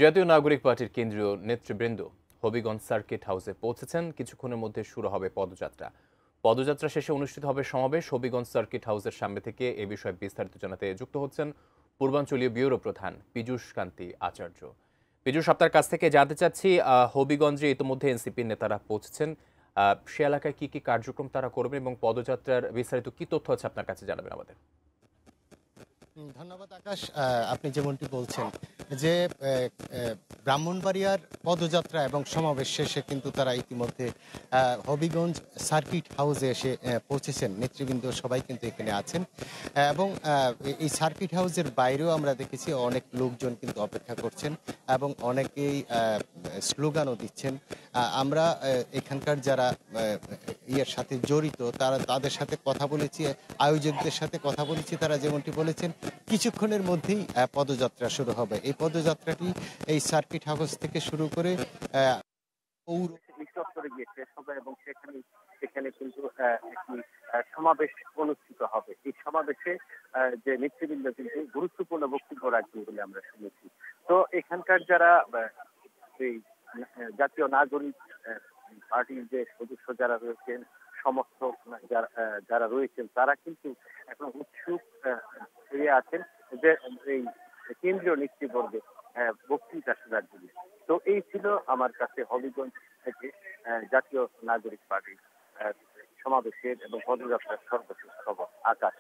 জাতীয় নাগরিক পার্টির কেন্দ্রীয় নেতৃবৃন্দ হবিগঞ্জ সার্কিট হাউসে পৌঁছেছেন। কিছুক্ষণের মধ্যে শুরু হবে পদযাত্রা। পদযাত্রা শেষে অনুষ্ঠিত হবে সমাবেশ। হবিগঞ্জ সার্কিট হাউসের সামনে থেকে এ বিষয়ে বিস্তারিত জানাতে যুক্ত হচ্ছেন পূর্বাঞ্চলীয় ব্যুরো প্রধান পীযূষ কান্তি আচার্য। পীযূষ, আপনার কাছ থেকে জানতে চাচ্ছি, হবিগঞ্জে ইতিমধ্যে এনসিপির নেতারা পৌঁছেছেন। সে এলাকায় কি কি কার্যক্রম তারা করবেন এবং পদযাত্রার বিস্তারিত কি তথ্য আছে আপনার কাছে জানাবেন আমাদের। ধন্যবাদ আকাশ। আপনি যেমনটি বলছেন যে ব্রাহ্মণবাড়িয়ার পদযাত্রা এবং সমাবেশ শেষে কিন্তু তারা ইতিমধ্যে হবিগঞ্জ সার্কিট হাউসে এসে পৌঁছেছেন। নেতৃবৃন্দ সবাই কিন্তু এখানে আছেন এবং এই সার্কিট হাউসের বাইরেও আমরা দেখেছি অনেক লোকজন কিন্তু অপেক্ষা করছেন এবং অনেকেই স্লোগানও দিচ্ছেন। আমরা এখানকার যারা ইয়ের সাথে জড়িত তাদের সাথে কথা বলেছি, আয়োজকদের সাথে কথা বলেছি। তারা যেমনটি বলেছেন কিছুক্ষণের মধ্যেই পদযাত্রা শুরু হবে। এই পদযাত্রাটি এই সার্কিট হাউস থেকে শুরু করে পৌর চত্বরে গিয়ে শেষ হবে এবং সেখানে কিন্তু একটি সমাবেশ অনুষ্ঠিত হবে। এই সমাবেশে যে নেতৃবৃন্দ কিন্তু গুরুত্বপূর্ণ বক্তব্য রাখবেন বলে আমরা শুনেছি। তো এখানকার যারা এই জাতীয় নাগরিক পার্টির যে সদস্য যারা রয়েছেন, সমর্থক যারা রয়েছেন, তারা কিন্তু এখন উৎসুক হয়ে আছেন যে এই কেন্দ্রীয় নেতৃবর্গে বক্তৃতা শোনার জন্য। তো এই ছিল আমার কাছে হবিগঞ্জ থেকে জাতীয় নাগরিক পার্টির সমাবেশের এবং পদযাত্রার সর্বশেষ খবর। আকাশ।